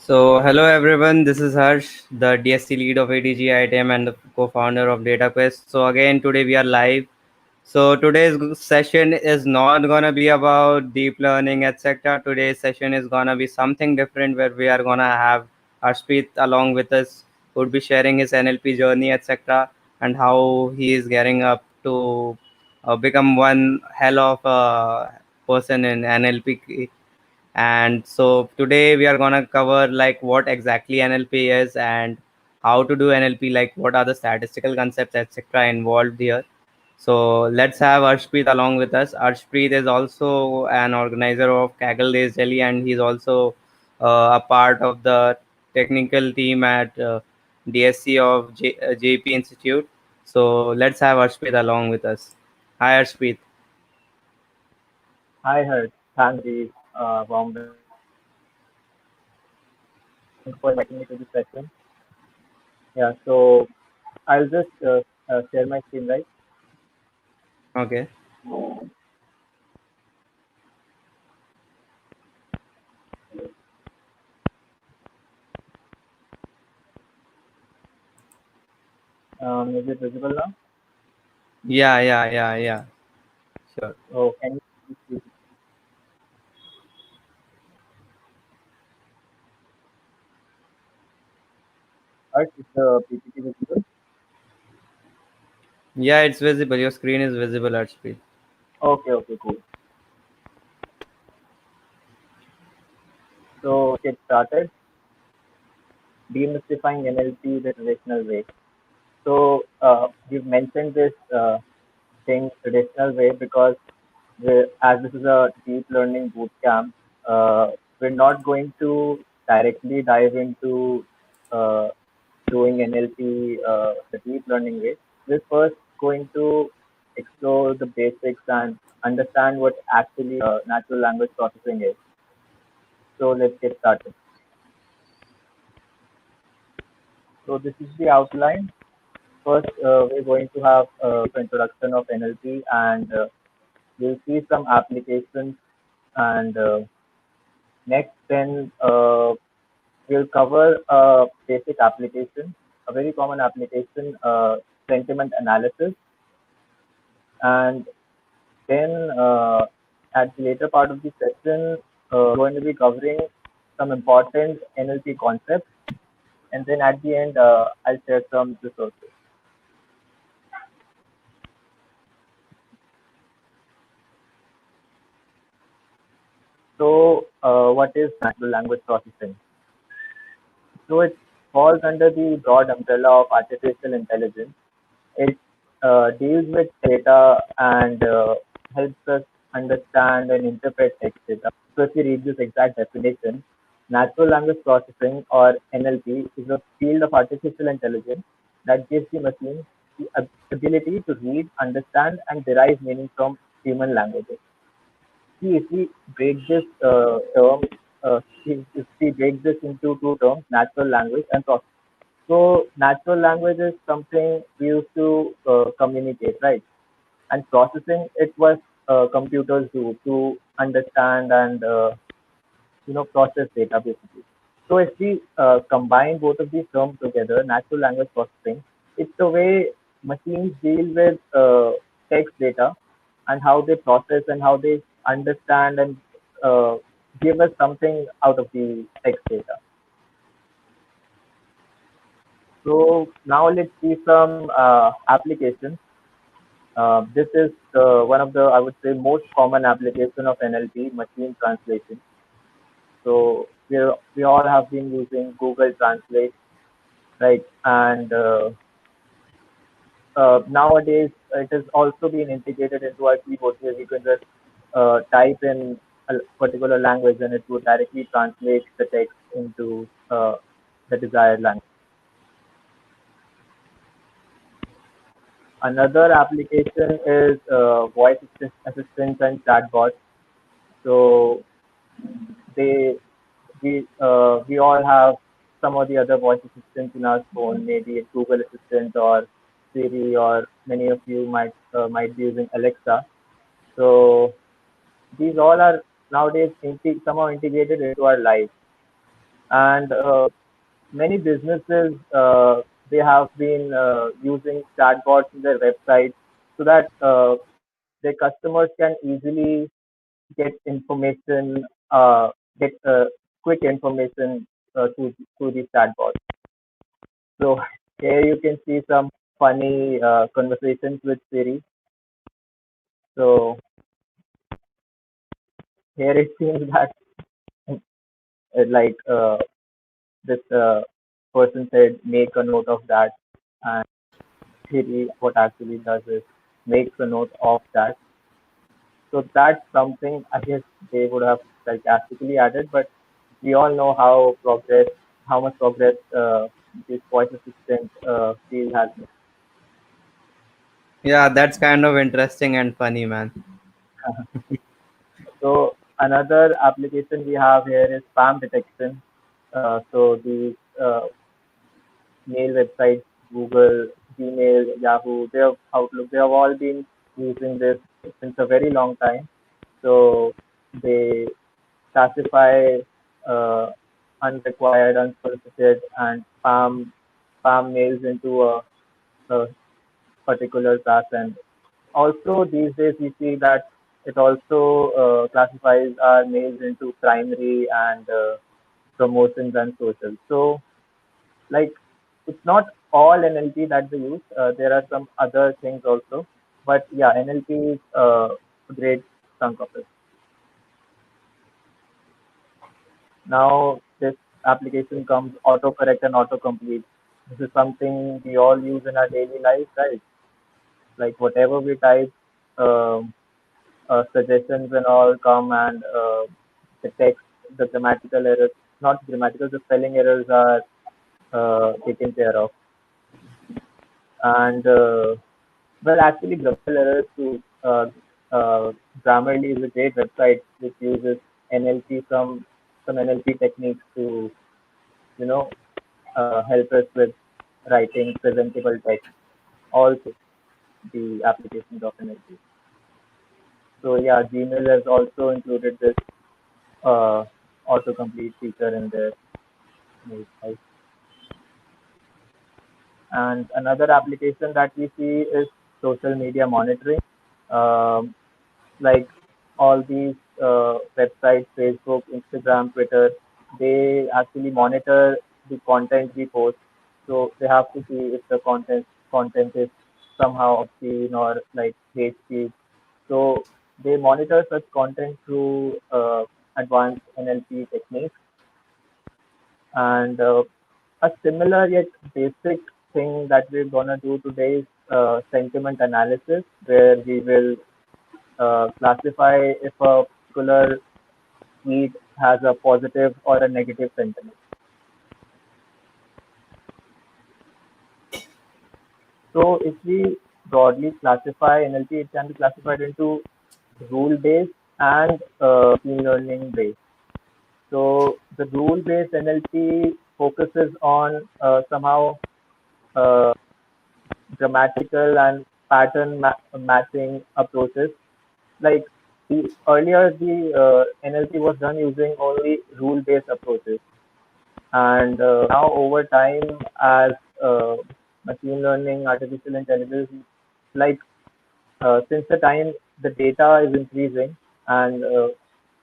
Hello everyone, this is Harsh, the DSC lead of ATG ITM and the co-founder of DataQuest. So again, today we are live. So today's session is not gonna be about deep learning, etc. Today's session is gonna be something different where we are gonna have Arshpreet along with us, who would be sharing his NLP journey, etc. and how he is getting up to become one hell of a person in NLP. And so today we are gonna cover like what exactly NLP is and how to do NLP, like what are the statistical concepts, etc. involved here. So let's have Arshpreet along with us. Arshpreet is also an organizer of Kaggle Days Delhi, and he's also a part of the technical team at DSC of JP Institute. So let's have Arshpreet along with us. Hi Arshpreet. Hi, Harsh. Thanks for the warm welcome for inviting me to this session. Yeah, so I'll just share my screen, right? Okay. Is it visible now? Yeah. Sure. Oh, can you please see? Harsh, is the PPT visible? Yeah, it's visible. Your screen is visible, Arshpreet. Okay, cool. So get started. Demystifying NLP the traditional way. So we've mentioned this thing traditional way because as this is a deep learning bootcamp, we're not going to directly dive into uh, doing NLP the deep learning way. We're first going to explore the basics and understand what actually natural language processing is. So let's get started. So this is the outline. First, we're going to have a introduction of NLP, and we'll see some applications. And next, then we'll cover a basic application, a very common application, sentiment analysis. And then at the later part of the session, we're going to be covering some important NLP concepts. And then at the end, I'll share some resources. So, what is natural language processing? So, it falls under the broad umbrella of artificial intelligence. It deals with data and helps us understand and interpret text data. So, if you read this exact definition, natural language processing or NLP is a field of artificial intelligence that gives the machine the ability to read, understand, and derive meaning from human languages. See, if we break this if we break this into two terms, natural language and processing. So, natural language is something we used to communicate, right? And processing it was computers do to understand and process data basically. So, if we combine both of these terms together, natural language processing, it's the way machines deal with text data and how they process and how they understand and uh, give us something out of the text data. So now let's see some applications. This is one of the, I would say, most common application of NLP, machine translation. So we all have been using Google Translate, right? And nowadays it has also been integrated into our keyboard where we can just type in a particular language and it would directly translate the text into the desired language. Another application is voice assistants and chatbots. So they we all have some of the other voice assistants in our phone, maybe a Google Assistant or Siri, or many of you might be using Alexa. So these all are nowadays somehow integrated into our life. And many businesses they have been using chatbots in their website so that their customers can easily get information, get quick information through these chatbots. So here you can see some funny conversations with Siri. So here it seems that like this person said, make a note of that, and Siri what actually does is makes a note of that. So that's something I guess they would have sarcastically added, but we all know how much progress this voice assistant field has made. Yeah, that's kind of interesting and funny, man. So another application we have here is spam detection. So these mail websites, Google, Gmail, Yahoo, they have Outlook, they have all been using this since a very long time. So they classify uh, unrequired, unsolicited, and spam mails into a particular class. And also these days we see that it also classifies our mails into primary and promotions and social. So like it's not all NLP that they use. There are some other things also, but yeah, NLP is a great chunk of it. Now this application comes autocorrect and autocomplete. This is something we all use in our daily life, right? Like whatever we type, um, suggestions and all come, and the text, the grammatical errors, not grammatical, the spelling errors are taken care of. And well, actually, grammatical errors too. Grammarly is a great website which uses NLP, some NLP techniques to you know help us with writing presentable text. Also, the applications of NLP. So yeah, Gmail has also included this uh, autocomplete feature in their website. And another application that we see is social media monitoring. Um, like all these websites, Facebook, Instagram, Twitter, they actually monitor the content we post. So they have to see if the content is somehow obscene or like hate speech. So they monitor such content through advanced NLP techniques. And a similar yet basic thing that we're gonna do today is sentiment analysis, where we will classify if a particular tweet has a positive or a negative sentiment. So if we broadly classify NLP, it can be classified into rule-based and machine learning-based. So the rule-based NLP focuses on somehow uh, grammatical and matching approaches. Like earlier, the NLP was done using only rule-based approaches, and now over time, as uh, machine learning, artificial intelligence, like since the time the data is increasing, and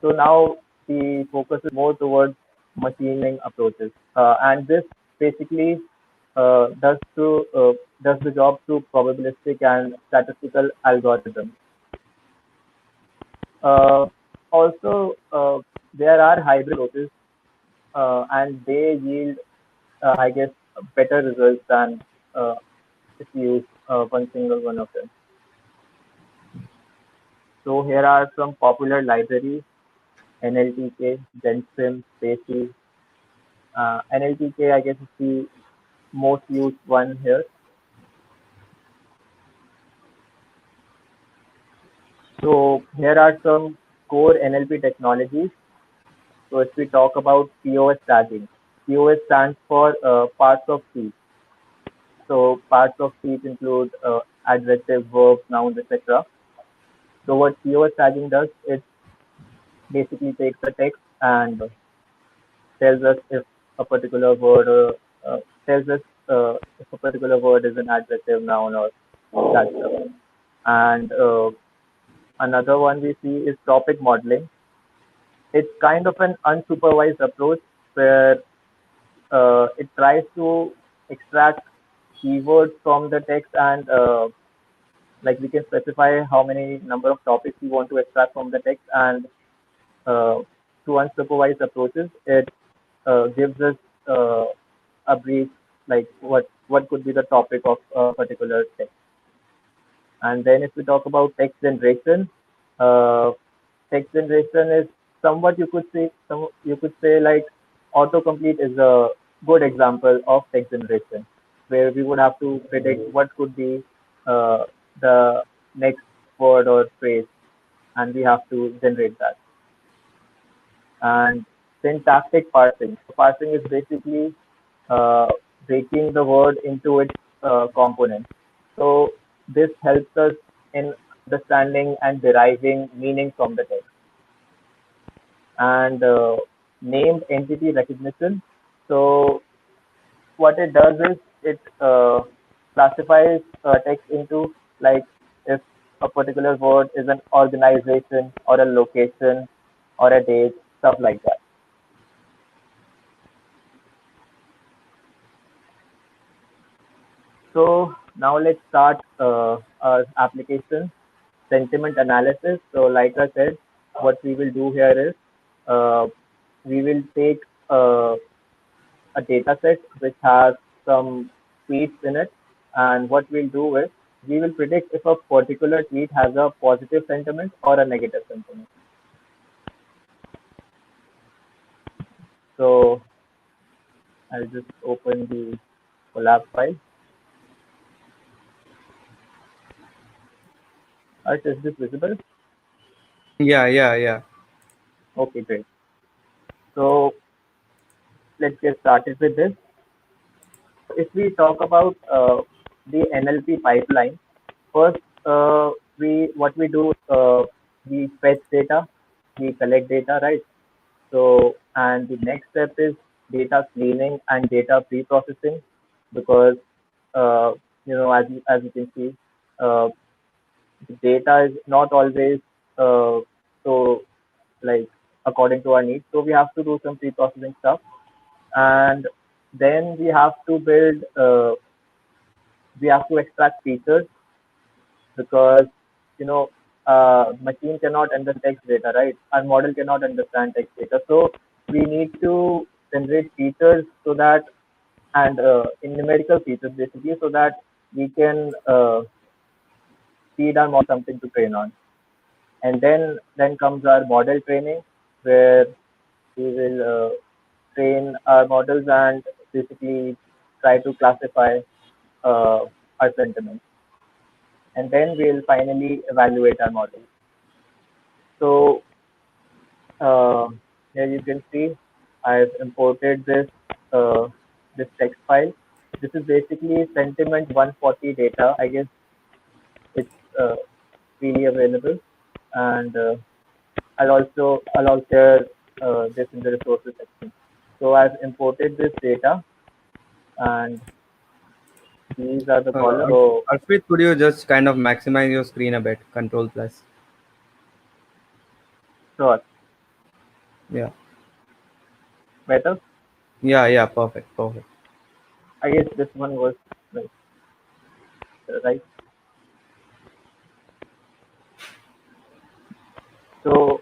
so now the focus is more towards machine learning approaches, and this basically does the job through probabilistic and statistical algorithms. Uh, Also, there are hybrid approaches, and they yield, I guess, better results than if you use one single one of them. So here are some popular libraries: NLTK, GenSim, Spacey. NLTK, I guess, is the most used one here. So here are some core NLP technologies. So if we talk about POS tagging, POS stands for parts of speech. So parts of speech include adjective, verbs, nouns, etc. So what POS tagging does, it basically takes the text and tells us if a particular word, or tells us if a particular word is an adjective, noun, or that stuff. And another one we see is topic modeling. It's kind of an unsupervised approach where it tries to extract keywords from the text, and like we can specify how many number of topics we want to extract from the text, and uh, through unsupervised approaches it gives us a brief, like what could be the topic of a particular text. And then if we talk about text generation, uh, text generation is somewhat, you could say like autocomplete is a good example of text generation, where we would have to predict what could be uh, the next word or phrase, and we have to generate that. And syntactic parsing. So parsing is basically uh, breaking the word into its components. So this helps us in understanding and deriving meaning from the text. And named entity recognition. So what it does is it classifies text into, like, if a particular word is an organization or a location or a date, stuff like that. So now let's start our application, sentiment analysis. So like I said, what we will do here is uh, we will take uh, a data set which has some tweets in it, and what we'll do is we will predict if a particular tweet has a positive sentiment or a negative sentiment. So I'll just open the collab file. Is this visible? Yeah, yeah, yeah. Okay, great. So let's get started with this. If we talk about the NLP pipeline, first we what we do, we fetch data, we collect data, right? So, and the next step is data cleaning and data pre-processing, because uh, as you can see, uh, the data is not always so, like, according to our needs. So we have to do some pre-processing stuff, and then we have to extract features, because you know machine cannot understand text data, right? Our model cannot understand text data, so we need to generate features so that, and in numerical features basically, so that we can feed our model something to train on. And then comes our model training, where we will train our models and basically try to classify uh, our sentiments, and then we'll finally evaluate our model. So uh, here you can see I've imported uh, this text file. This is basically sentiment 140 data. I guess it's freely available, and I'll also share this in the resources section. So I've imported this data, and these are the columns. So Arshpreet, could you just kind of maximize your screen a bit? Control plus. sure, Yeah. better. Yeah, yeah, perfect, perfect. I guess this one was like, right. So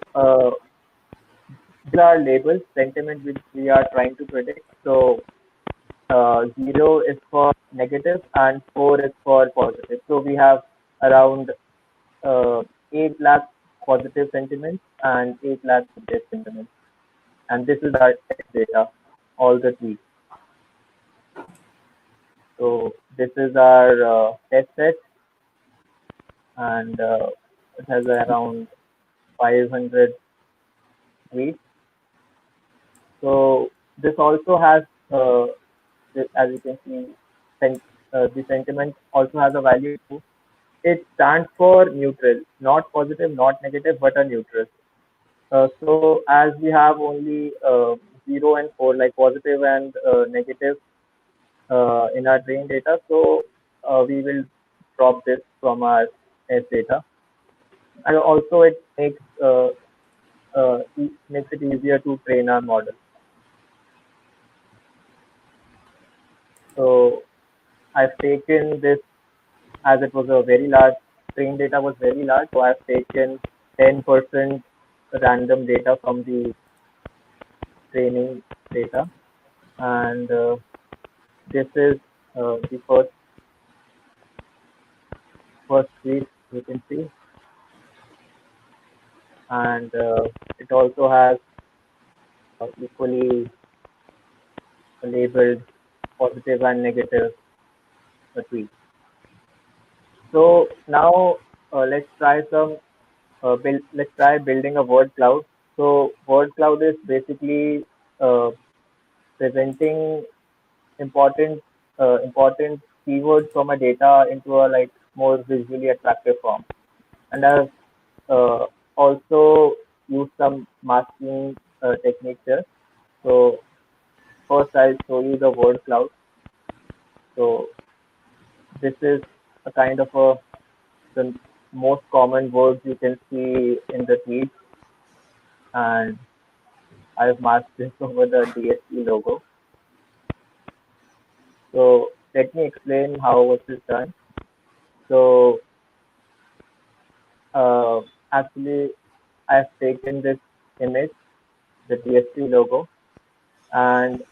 these are labels, sentiment which we are trying to predict. So 0 is for negative and 4 is for positive. So we have around uh, 8 lakh positive sentiments and 8 lakh negative sentiments. And this is our text data, all the tweets. So this is our test set, and it has around 500 tweets. So this also has, as you can see, the sentiment also has a value too. It stands for neutral, not positive, not negative, but a neutral. So as we have only 0 and 4, like positive and negative in our train data. So we will drop this from our S data. And also it makes it easier to train our model. So I've taken this, as it was a very large, train data was very large, so I've taken 10% random data from the training data, and this is the first tweet you can see, and it also has equally labeled positive and negative tweets. So now let's try let's try building a word cloud. So word cloud is basically uh, presenting important important keywords from a data into a like more visually attractive form. And I've uh, also used some masking techniques here. So first I'll show you the word cloud. So this is a kind of the most common words you can see in the tweet, and I've masked this over the DSP logo. So let me explain how this is done. So uh, actually, I've taken this image, the DSP logo, and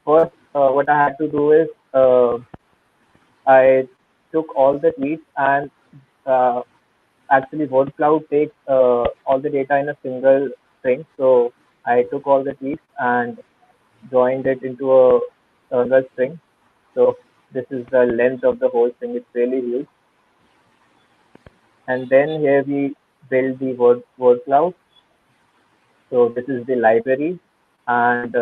first what I had to do is I took all the tweets, and uh, actually word cloud takes all the data in a single string. So I took all the tweets and joined it into a single string. So this is the length of the whole string. It's really huge. And then here we build the word cloud. So this is the library, and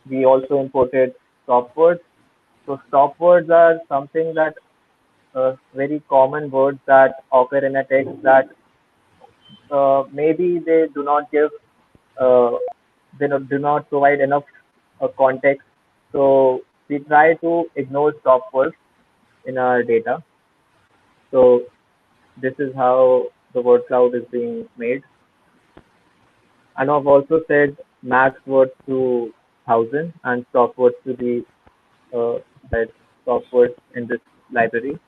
we also imported stop words. So stop words are something that very common words that occur in a text that maybe they do not give uh, do not provide enough context. So we try to ignore stop words in our data. So this is how the word cloud is being made. And I've also said max words to 1,000 and stop words to the that stop words in this library.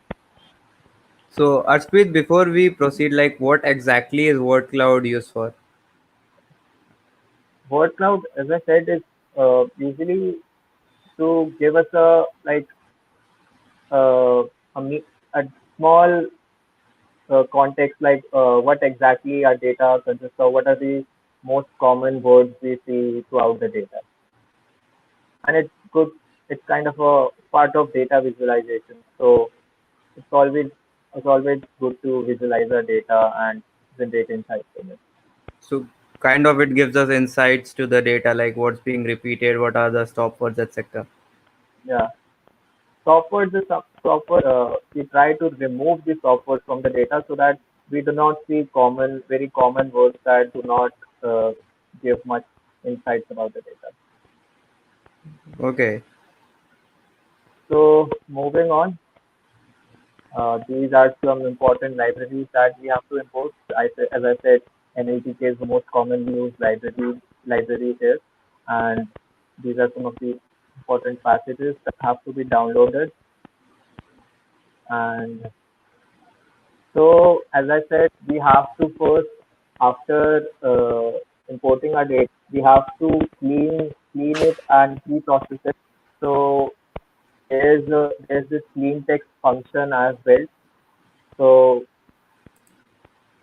So, Arshpreet, before we proceed, like what exactly is word cloud used for? Word cloud, as I said, is usually to give us a like uh, a small context, like what exactly our data consists of, what are the most common words we see throughout the data, and it's good. It's kind of a part of data visualization. So it's always it's always good to visualize our data and generate insights from it. So, kind of it gives us insights to the data, like what's being repeated, what are the stop words, etc. Yeah. Software is software. We try to remove the software from the data so that we do not see very common words that do not uh, give much insights about the data. Okay. So moving on, these are some important libraries that we have to import. As I said, NLTK is the most commonly used library here, and these are some of the important packages that have to be downloaded. And so, as I said, we have to first, after importing our data, we have to clean it and pre-process it. So there's this clean text function I've built. So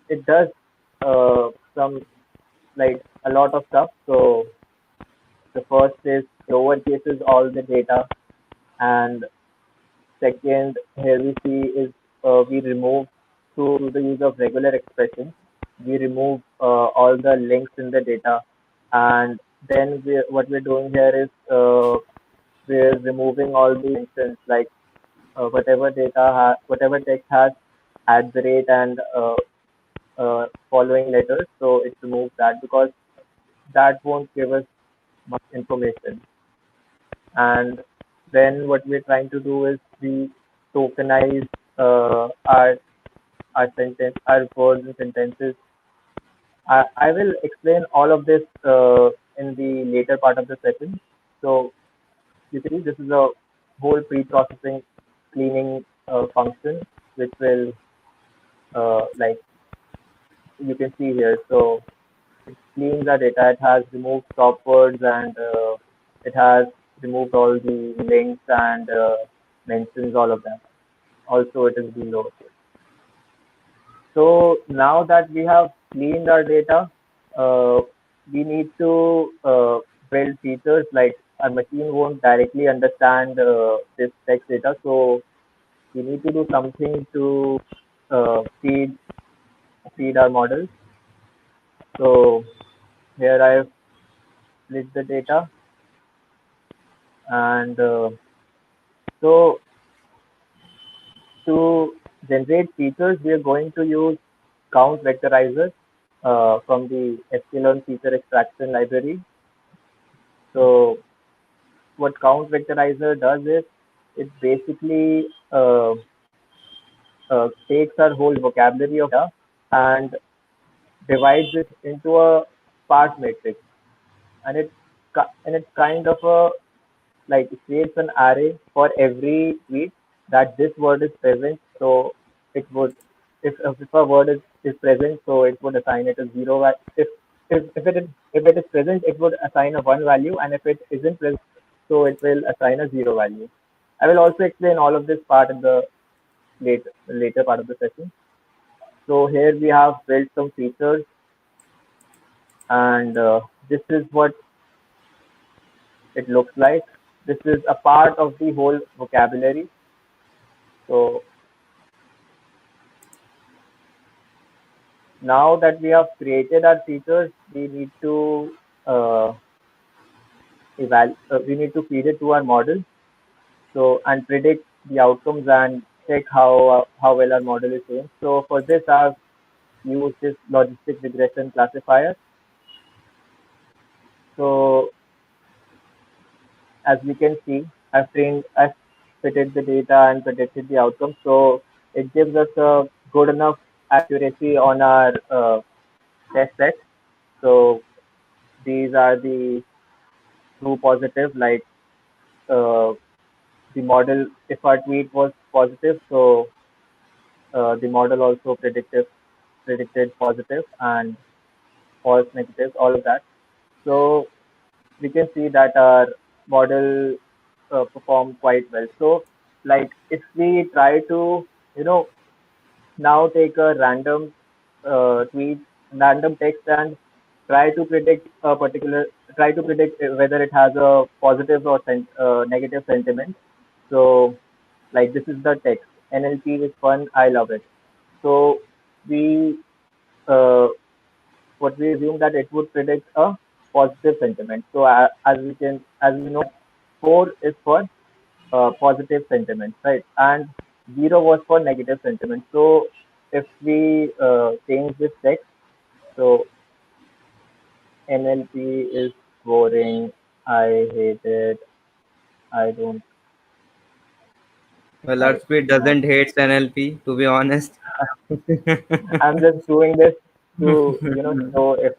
it does some like a lot of stuff. So the first is lower cases all the data, and second, here we see is we remove through the use of regular expressions. We remove all the links in the data, and then what we're doing here is we're removing all the mentions, like whatever text has at the rate and following letters. So it removes that because that won't give us much information. And then what we're trying to do is we tokenize our words and sentences. I will explain all of this in the later part of the session. So you can see this is a whole pre-processing cleaning function, which will like you can see here. So it cleans the data. It has removed stop words and it has removed all the links and mentions all of that. Also, it is being lowercase. So now that we have cleaned our data, uh, we need to build features like our machine won't directly understand this text data. So we need to do something to feed our models. So here I've split the data, and so to generate features, we are going to use count vectorizers from the epsilon feature extraction library. So what count vectorizer does is it basically takes our whole vocabulary of data and divides it into a sparse matrix, and it's kind of a like it creates an array for every tweet that this word is present. So it would if a word is present, so it would assign it a zero. If it is present, it would assign a one value, and if it isn't present, so it will assign a zero value. I will also explain all of this part in the later part of the session. So here we have built some features, and this is what it looks like. This is a part of the whole vocabulary. So now that we have created our features, we need to we need to feed it to our model. So and predict the outcomes and check how well our model is doing. So for this, I've used this logistic regression classifier. So as we can see, I've fitted the data and predicted the outcome. So it gives us a good enough accuracy on our test set. So these are the true positive, like uh, the model, if our tweet was positive, so the model also predicted positive and false negative, all of that. So we can see that our model performed quite well. So like if we try to, you know, now take a random tweet, random text, and try to predict a particular, try to predict whether it has a positive or negative sentiment. So, like this is the text. NLP is fun. I love it. So we uh, what we assume that it would predict a positive sentiment. So as we know, 4 is for positive sentiment, right? And 0 was for negative sentiment. So if we change this text, so NLP is boring. I hate it. I don't Well, like. Earthspeed doesn't hate NLP, to be honest. I'm just doing this to show if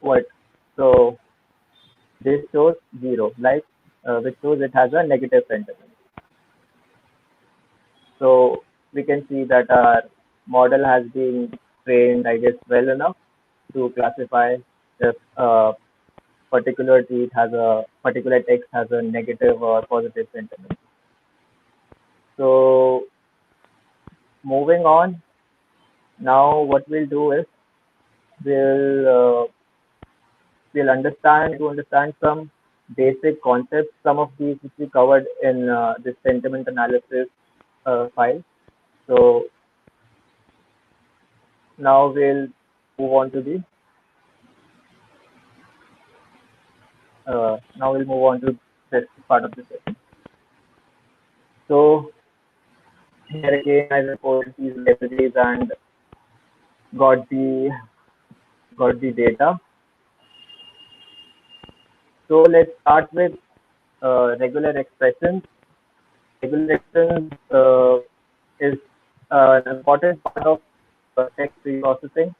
what. So this shows 0, like which shows it has a negative sentiment. So we can see that our model has been trained, I guess, well enough to classify if a particular tweet has a particular text has a negative or positive sentiment. So moving on, now what we'll do is we'll we'll understand some basic concepts, some of these which we covered in this sentiment analysis file. So now we'll move on to the now we'll move on to this part of the session. So here again, I reported these libraries and got the got the data. So let's start with regular expressions. Regular expressions is an important part of text preprocessing.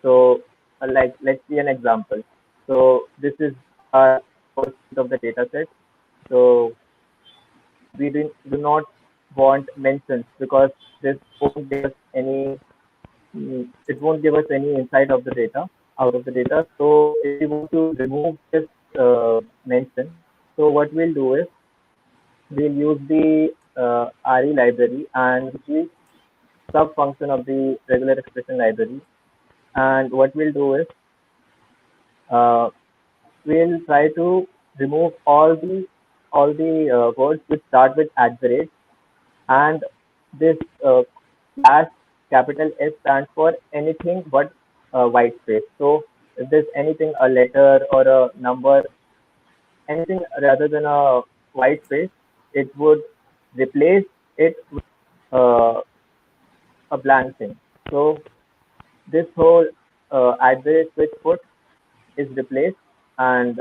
So, like, let's see an example. So, this is our first bit of the data set. So, we do not want mentions because this won't give us any, it won't give us any insight of the data, out of the data. So, if we want to remove this mention, so what we'll do is we'll use the RE library, and which is sub function of the regular expression library. And what we'll do is uh, we'll try to remove all the words which start with at the rate, and this slash capital S stands for anything but white space. So if there's anything, a letter or a number, anything rather than a white space, it would replace it with a blank thing. So this whole at the rate switch put is replaced, and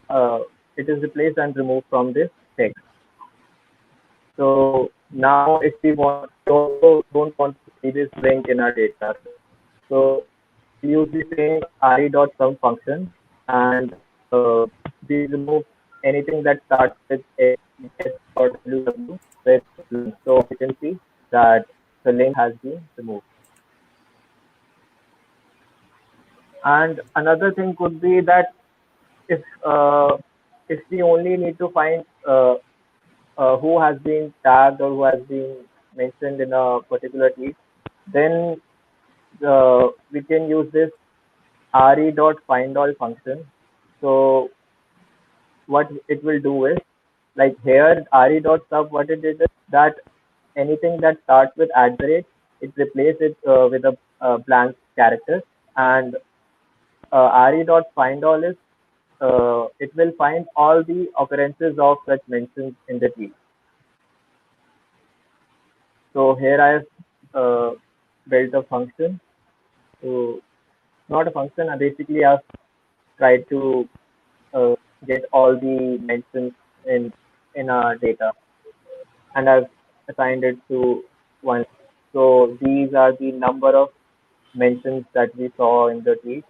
uh, it is replaced and removed from this text. So now if we want, we also don't want to see this string in our data. So we use the same re dot sum function, and we remove anything that starts with s or ww with link. So you can see that the link has been removed. And another thing could be that if uh, if we only need to find who has been tagged or who has been mentioned in a particular tweet, then we can use this re.findAll function. So what it will do is, like here re.sub, what it did is that anything that starts with at the rate, it replaces it with a blank character, and re.findAll is it will find all the occurrences of such mentions in the tweet. So here I have built a function. So not a function. I basically have tried to uh, get all the mentions in in our data, and I've assigned it to one. So these are the number of mentions that we saw in the tweet.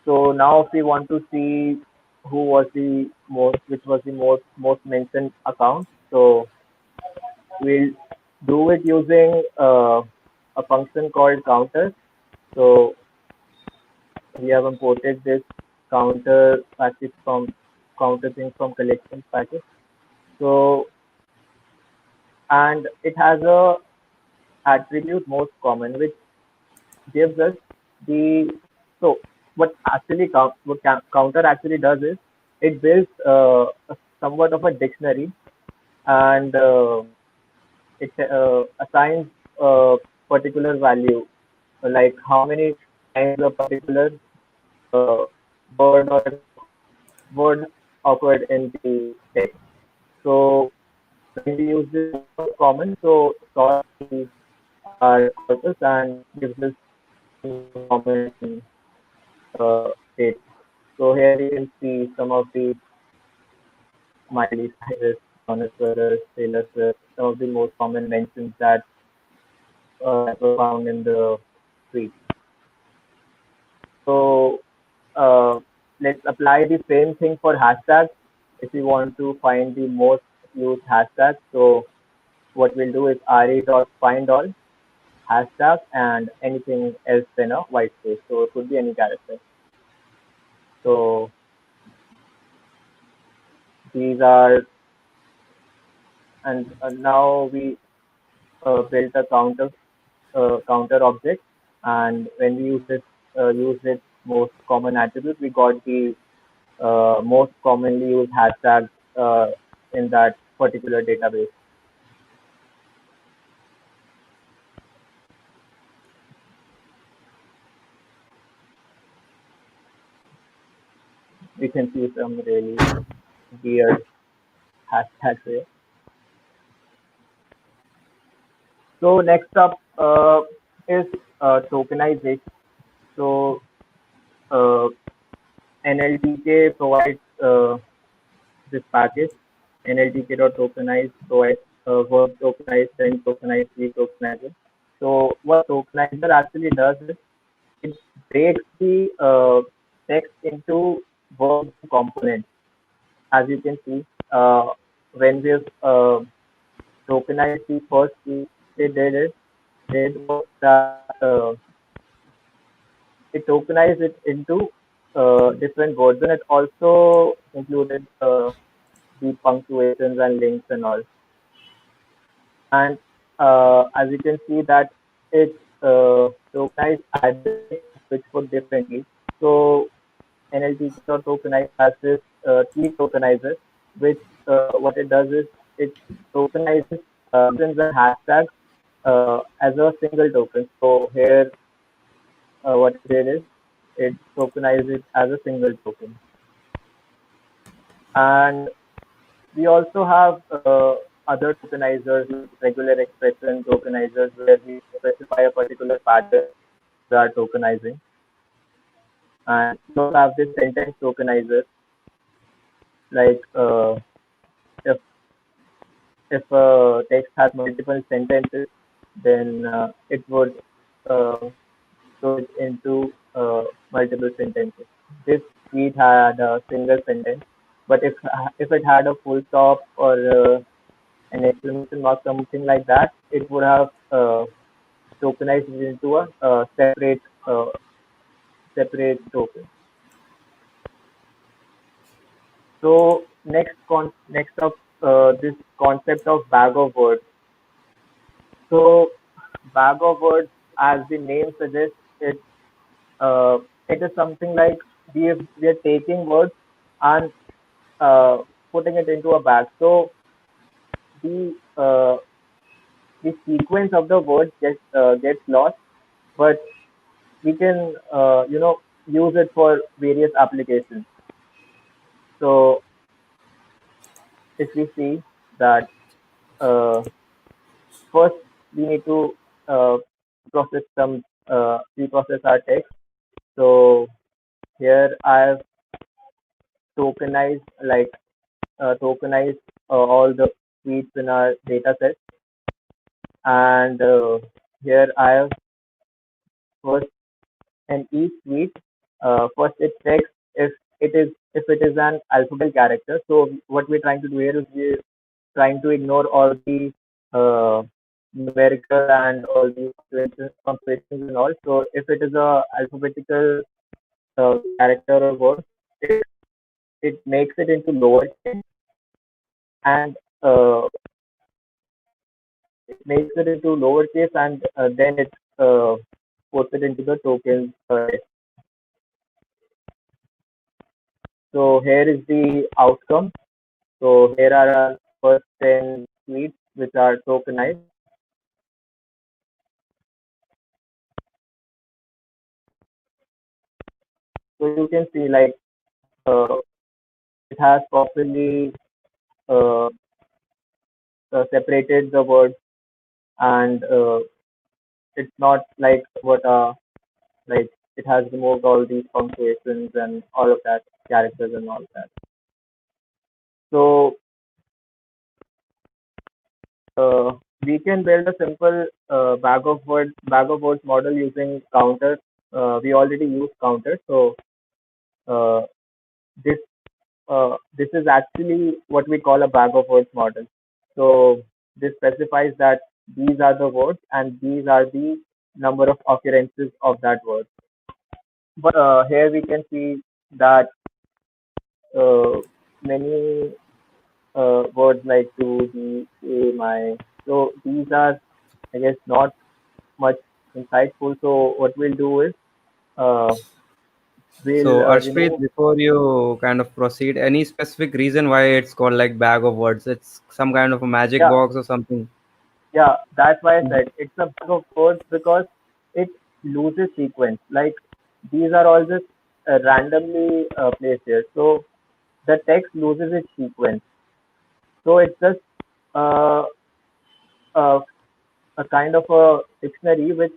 So now if we want to see who was the most, which was the most mentioned account, so we'll do it using a function called counter. So we have imported this counter package from counter thing from collections package. So and it has a attribute most common, which gives us the, so what actually counter actually does is it builds somewhat of a dictionary, and it assigns a particular value, like how many times a particular uh, word or word occurred in the text. So when we use this common, so solve our purpose and gives us common state. So here you can see some of the Miley Cyrus, Jonas Taylor Swift, some of the most common mentions that were found in the tweet. So uh, let's apply the same thing for hashtags. If you want to find the most used hashtags, so what we'll do is re.findAll hashtag and anything else in a white space. So it could be any character. So these are, and now we built a counter object, and when we use its most common attribute, we got the most commonly used hashtags in that particular database. We can see some really weird hashtags here. So next up is tokenization. So uh, NLTK provides this package. NLTK.tokenize provides verb tokenize, tense tokenize, free tokenizer. So what tokenizer actually does is it breaks the text into verb components. As you can see, when we've tokenized the first key, it did was that it tokenized it into different words, and it also included the punctuations and links and all. And as you can see that it tokenized adjectives which put differently. So NLTK.tokenize has this key tokenizer, which what it does is it tokenizes buttons and hashtags as a single token. So here, what it did is it tokenizes it as a single token. And we also have other tokenizers like regular expression tokenizers where we specify a particular pattern we are tokenizing. And we also have this sentence tokenizer, like if if a text has multiple sentences, then it would uh, throw it into multiple sentences. This tweet had a single sentence, but if it had a full stop or an exclamation mark, something like that, it would have tokenized it into a separate token. So next up, this concept of bag of words. So bag of words, as the name suggests, uh, it is something like we are taking words and uh, putting it into a bag. So the uh, the sequence of the words gets lost, but we can use it for various applications. So if we see that uh, first we need to uh, process our text. So here I've tokenized like tokenized all the tweets in our data set, and here I have first and each tweet first it checks if it is an alphabetical character. So what we're trying to do here is we're trying to ignore all the uh, numerical and all the punctuations and all. So if it is a alphabetical character or word, it, it makes it into lowercase, and uh, it makes it into lowercase, and then it puts it into the tokens. So here is the outcome. So here are our first 10 tweets which are tokenized. So you can see like it has properly uh, separated the words, and it's not like what like it has removed all these punctuations and all of that, characters and all that. So we can build a simple bag of words model using counters. We already use counters, so uh, this this is actually what we call a bag of words model. So this specifies that these are the words and these are the number of occurrences of that word. But here we can see that uh, many words like to, the, a, my. So these are, I guess, not much insightful. So what we'll do is uh, we'll So, Arshpreet, remove. before you kind of proceed, any specific reason why it's called like bag of words? It's some kind of a magic Yeah, box or something. yeah. That's why I Mhm. said it's a bag of words because it loses sequence. Like these are all just randomly placed here. So the text loses its sequence. So it's just uh, a, a kind of a dictionary which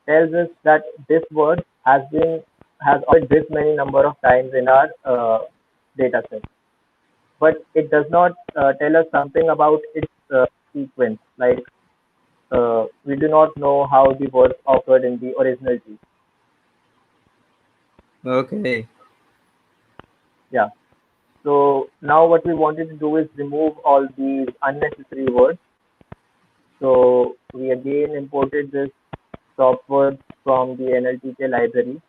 tells us that this word has been has occurred this many number of times in our data set, but it does not tell us something about its sequence. Like we do not know how the words occurred in the original T. Okay. Yeah. So now what we wanted to do is remove all these unnecessary words. So we again imported this stop words from the NLTK library,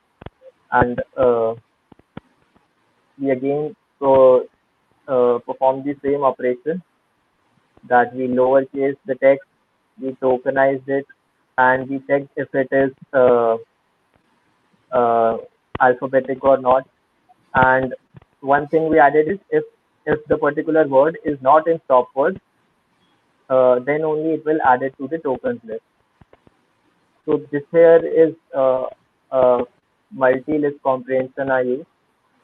and we again perform the same operation, that we lowercase the text, we tokenize it, and we check if it is uh, alphabetic or not. And one thing we added is, if the particular word is not in stop words, then only it will add it to the tokens list. So this here is multi-list comprehension I use.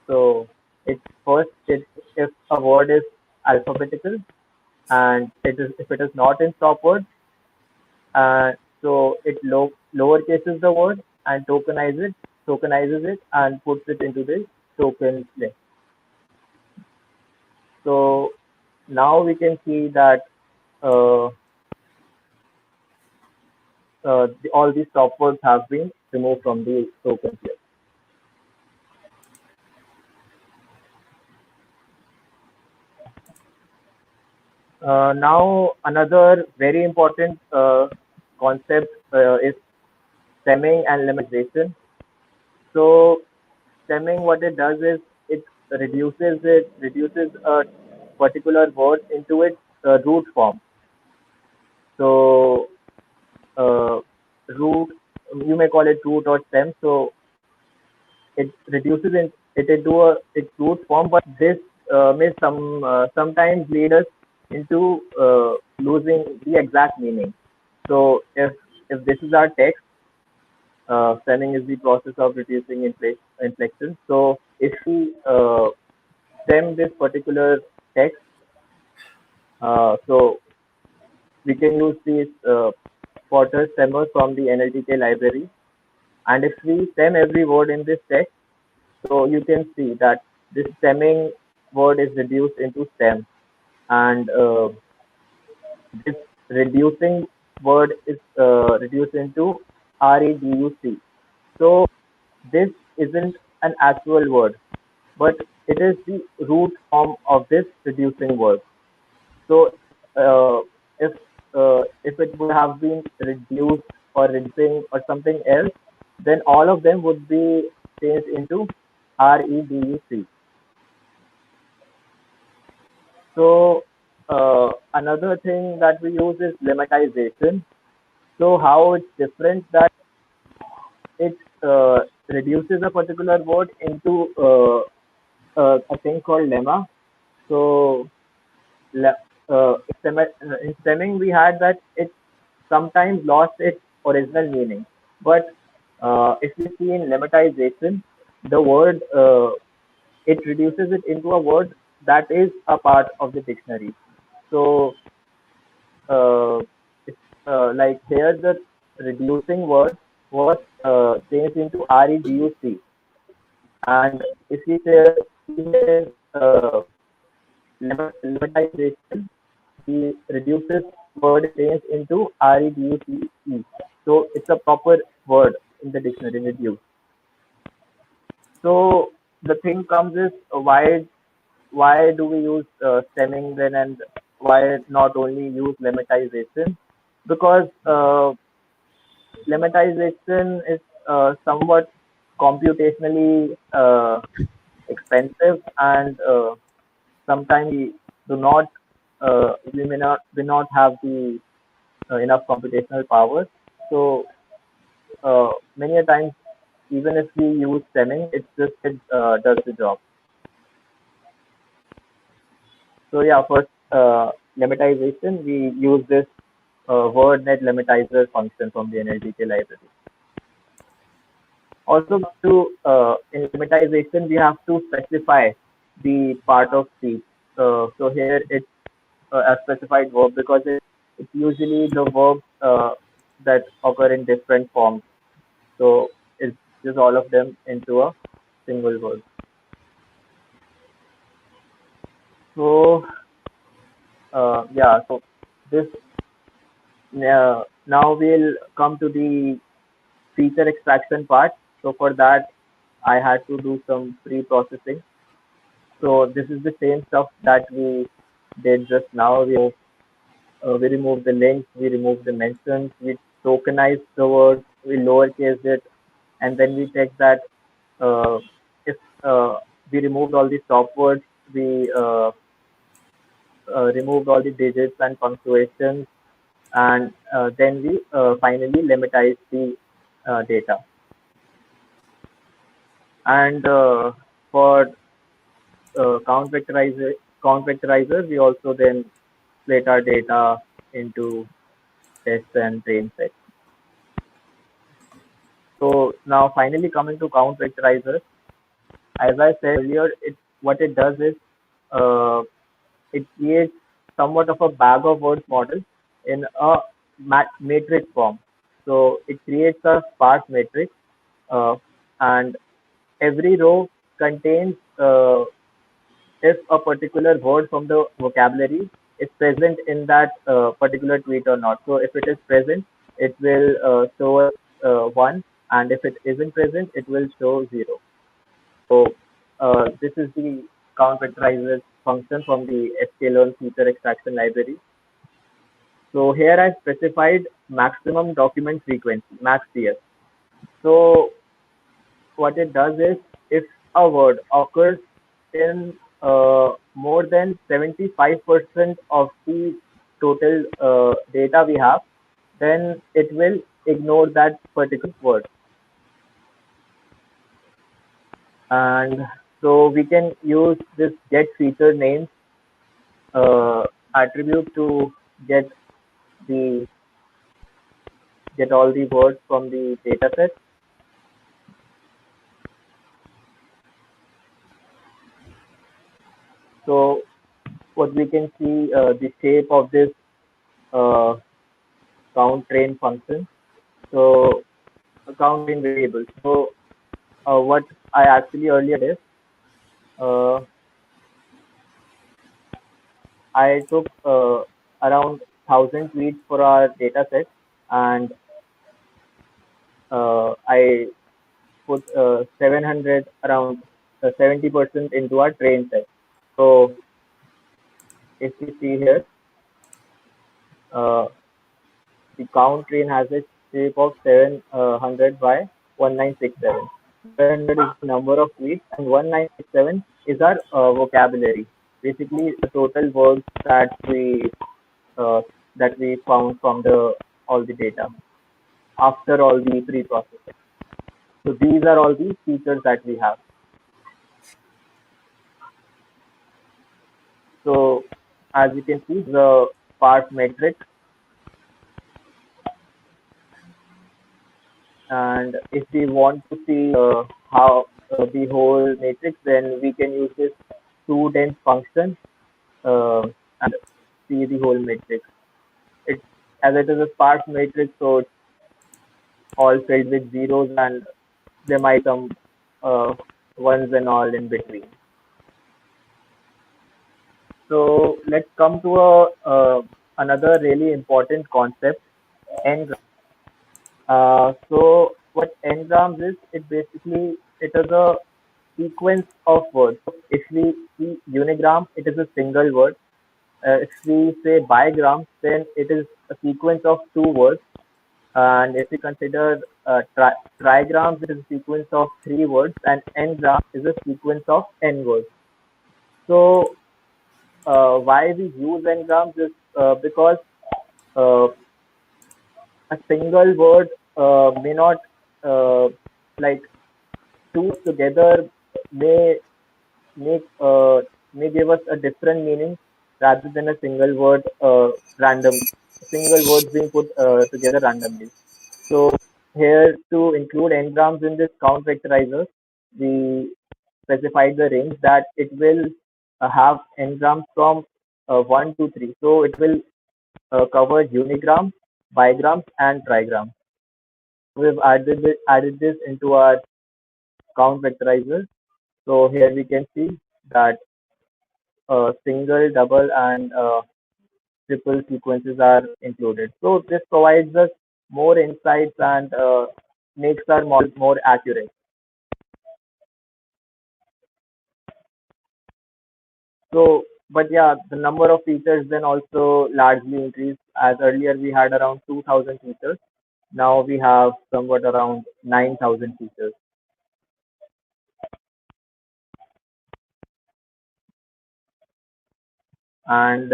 So it first checks if a word is alphabetical, and if it is not in stop words, so it lowercases the word and tokenizes it and puts it into the token list. So now we can see that uh, all these stop words have been removed from the tokens list. Now another very important concept is stemming and limitization. So stemming, what it does is it reduces a particular word into its root form. So root, you may call it root or stem. So it reduces it into its root form, but this may sometimes lead us into losing the exact meaning. So if this is our text, stemming is the process of reducing inflection. So if we stem this particular text, so we can use these Potter stemmers from the NLTK library. And if we stem every word in this text, so you can see that this stemming word is reduced into stem, and this reducing word is reduced into reduc. So this isn't an actual word, but it is the root form of this reducing word. So uh, if if it would have been reduced or reducing or something else, then all of them would be changed into reduc. So another thing that we use is limitization. So how it's different, that it reduces a particular word into a thing called lemma. So in stemming we had that it sometimes lost its original meaning, but if we see in limitization, the word it reduces it into a word that is a part of the dictionary. So uh, it's, like here the reducing word was changed into reduc, and if we say here limitization, the reduces word is changed into reduce. So it's a proper word in the dictionary, reduce. So the thing comes is, why do we use stemming then, and why not only use limitization? Because limitization is somewhat computationally expensive, and sometimes we do not we not have the enough computational power. So many a times, even if we use stemming, it does the job. So yeah, for limitization, we use this word net limitizer function from the NLTK library. Also, in limitization, we have to specify the part of speech. So here it's a specified verb, because it's usually the verbs that occur in different forms. So just all of them into a single word. So yeah, so this now we'll come to the feature extraction part. So for that, I had to do some pre-processing. So this is the same stuff that we did just now. We removed the links, we removed the mentions, we tokenized the word, we lowercase it, and then we check that if we removed all the stop words, we removed all the digits and punctuations, and then we finally limitized the data. And for count vectorizer, we also then split our data into test and train sets. So now finally coming to count vectorizer, as I said earlier, what it does is uh, it creates somewhat of a bag of words model in a matrix form. So it creates a sparse matrix, uh, and every row contains if a particular word from the vocabulary is present in that particular tweet or not. So if it is present, it will show us 1, and if it isn't present, it will show 0. So this is the count vectorizer function from the sklearn feature extraction library. So here I specified maximum document frequency, max CS. So what it does is if a word occurs in more than 75% of the total data we have, then it will ignore that particular word. And so we can use this get feature names uh, attribute to get the get all the words from the data set. So what we can see the shape of this uh, count train function. So count train variable. So what I actually earlier did, uh, I took around 1,000 tweets for our data set, and I put 700 around 70% into our train set. So if you see here, uh, the count train has a shape of 700 by 1967. 700 is the number of tweets, and 1967 is our vocabulary. Basically, the total words uh, that we found from the all the data after all the pre-processing. So these are all the features that we have. So as you can see, the part metric, and if we want to see how the whole matrix, then we can use this toDense function and see the whole matrix. It as it is a sparse matrix, so it's all filled with zeros, and there might some uh, ones and all in between. So let's come to another really important concept, n. So what n-grams is, it is a sequence of words. So if we see unigram, it is a single word. If we say bigrams, then it is a sequence of two words. And if we consider trigrams, it is a sequence of three words, and n-grams is a sequence of n words. So why we use n-grams is because uh, a single word may not uh, like two together may make may give us a different meaning rather than a single word random single words being put together randomly. So here to include n-grams in this count vectorizer, we specified the range that it will have n-grams from 1 to 3. So it will cover unigrams, bigrams, and trigrams. we've added this into our count vectorizer. So here we can see that single, double, and triple sequences are included. So this provides us more insights and makes our model more accurate. So, but yeah, the number of features then also largely increased. As earlier we had around 2,000 features. Now we have somewhat around 9,000 features. And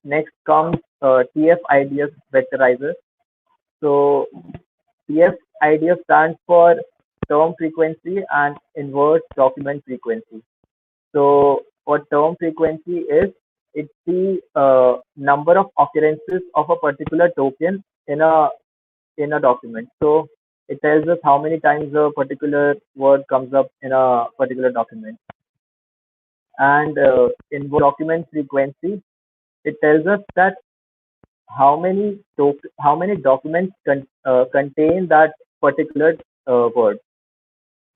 next comes TF-IDF vectorizer. So TF-IDF stands for term frequency and inverse document frequency. So what term frequency is, it's the number of occurrences of a particular token in a document. So it tells us how many times a particular word comes up in a particular document. And in document frequency, it tells us that how many documents contain that particular word.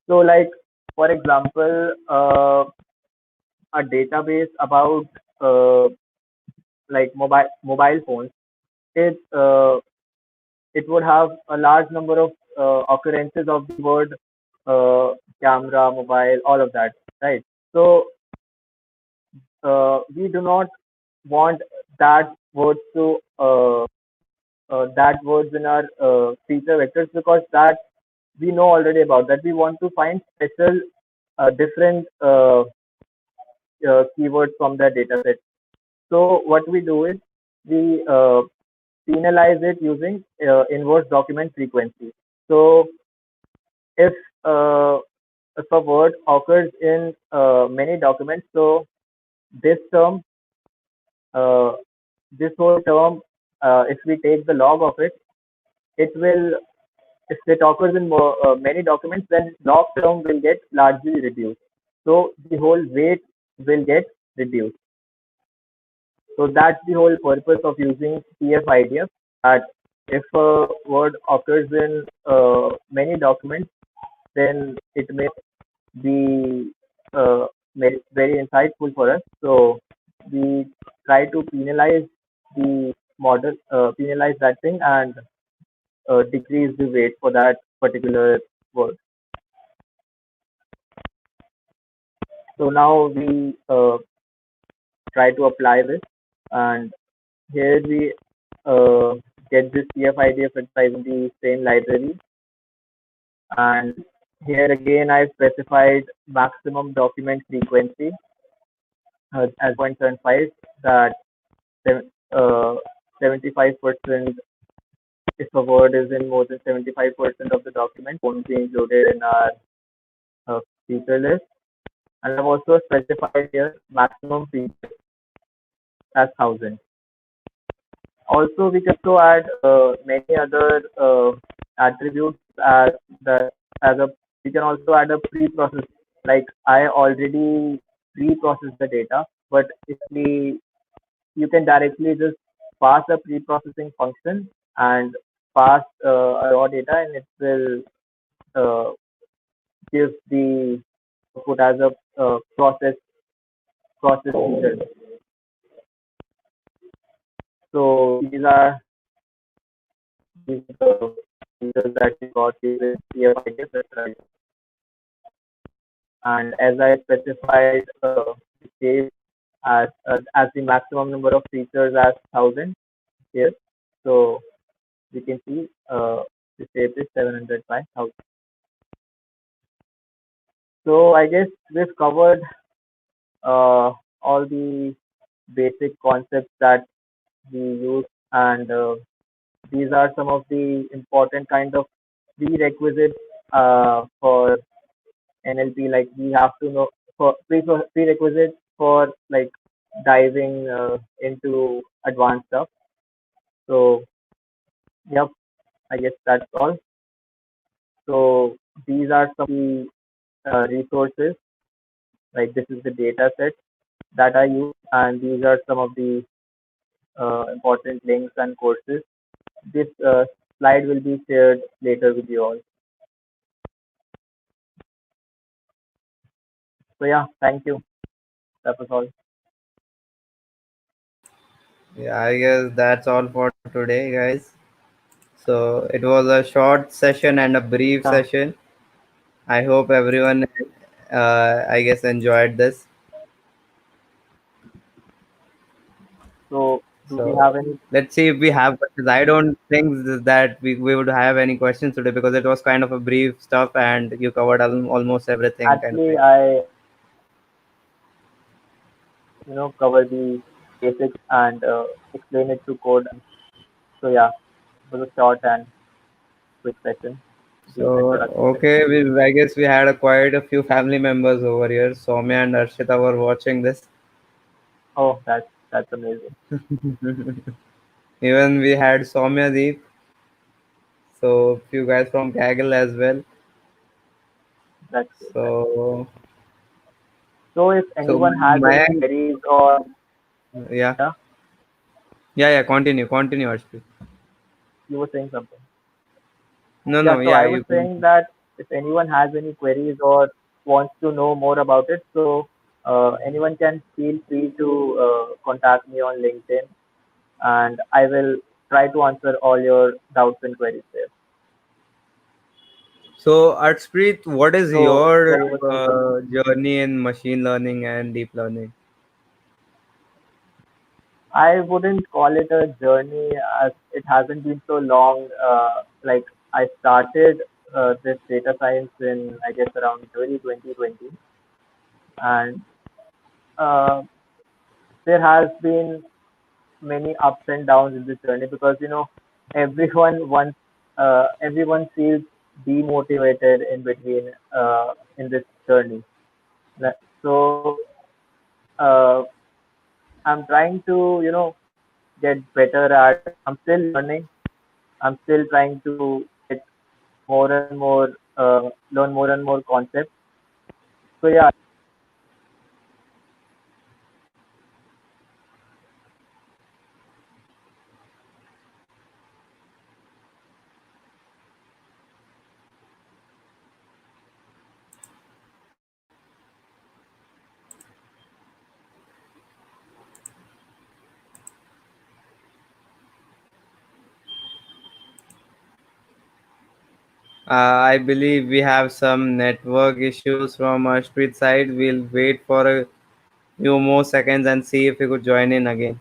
So like for example, a database about uh, like mobile phones, it it would have a large number of occurrences of the word uh, camera, mobile, all of that, right? So we do not want that words to that words in our feature vectors because that we know already about that. We want to find special different keywords from the dataset. So what we do is we penalize it using inverse document frequency. So if uh, if a word occurs in many documents, so this term, uh, this whole term, if we take the log of it, it will, if it occurs in many documents, then log term will get largely reduced. So the whole weight will get reduced. So that's the whole purpose of using TF-IDF. That if a word occurs in many documents, then it may be very insightful for us. So we try to penalize the model, penalize that thing, and decrease the weight for that particular word. So now we try to apply this, and here we uh, get this CFIDF exercise in the same library, and here again I specified maximum document frequency as 0.75, that 75%, if a word is in more than 75% of the document, won't be included in our feature list. And I've also specified here maximum feature as 1,000. Also, we can also add many other attributes as the as a we can also add a pre-process. Like I already pre-process the data, but if we you can directly just pass a pre-processing function and pass a raw data, and it will uh, give the output as a process feature. So these are the features that we got using CFID filtering. And as I specified, the save as the maximum number of features as 1,000 here. So we can see the save is 700 by 1,000. So I guess we've covered all the basic concepts that we use, and these are some of the important kind of prerequisites for NLP. Like we have to know for prerequisites for like diving into advanced stuff. So yep, I guess that's all. So these are some resources. Like this is the data set that I use, and these are some of the important links and courses. This slide will be shared later with you all. So yeah, thank you. That was all. Yeah, I guess that's all for today, guys. So it was a short session and a brief Yeah. session. I hope everyone, I guess, enjoyed this. So do we So have any? let's see if we have questions. I don't think that we would have any questions today because it was kind of a brief stuff and you covered almost everything kind of Actually, thing. I cover the basics and explain it through code. So yeah, it was a short and quick session, brief So introduction session. okay, I guess we had quite a few family members over here. Soumya and Arshita were watching this. Oh, that's amazing. Even we had Soumya Deep, so few guys from Kaggle as well. That's good. That's good. So So if so anyone has any Mayank, queries or yeah, yeah, yeah. Continue, Arshita. you were saying something. No, Yeah, no, so yeah, I was you saying continue. that if anyone has any queries or wants to know more about it, so anyone can feel free to contact me on LinkedIn, and I will try to answer all your doubts and queries there. So, Arshpreet, what is So your yeah, you were saying something. journey in machine learning and deep learning? I wouldn't call it a journey as it hasn't been so long. Like I started this data science in I guess around early 2020, and uh, there has been many ups and downs in this journey because everyone feels demotivated in between in this journey. So uh, I'm trying to get better at. I'm still learning. I'm still trying to get more and more learn more and more concepts. So yeah, I believe we have some network issues from Arshpreet side. We'll wait for a few more seconds and see if he could join in again.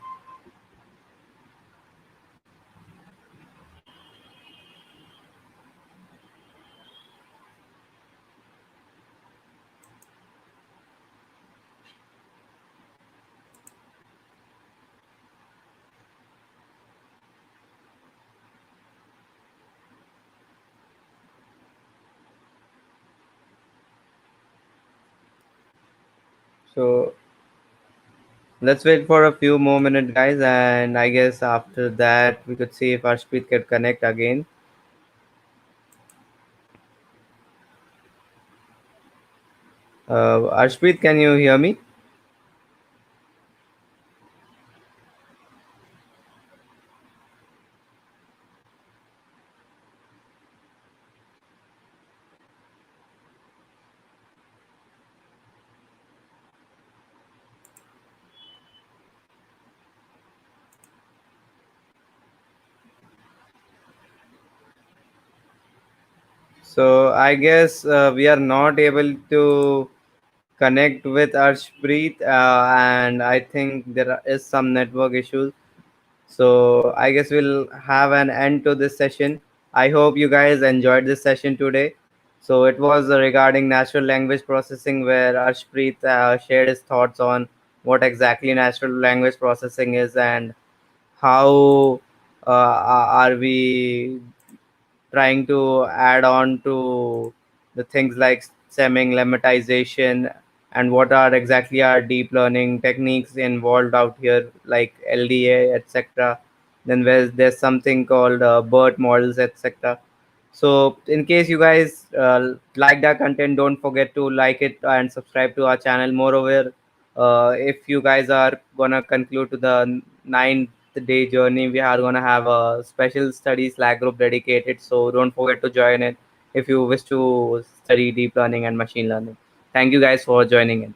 So let's wait for a few more minutes, guys, and I guess after that we could see if Arshpreet can connect again. Arshpreet, can you hear me? So I guess we are not able to connect with Arshpreet, and I think there is some network issues. So I guess we'll have an end to this session. I hope you guys enjoyed this session today. So it was regarding natural language processing, where Arshpreet shared his thoughts on what exactly natural language processing is and how are we trying to add on to the things like stemming, limitization, and what are exactly our deep learning techniques involved out here, like LDA, etc. Then there's something called BERT models, etc. So, in case you guys like that content, don't forget to like it and subscribe to our channel. Moreover, if you guys are gonna conclude to the 9 day journey, we are gonna have a special study Slack group dedicated. So don't forget to join it if you wish to study deep learning and machine learning. Thank you guys for joining in.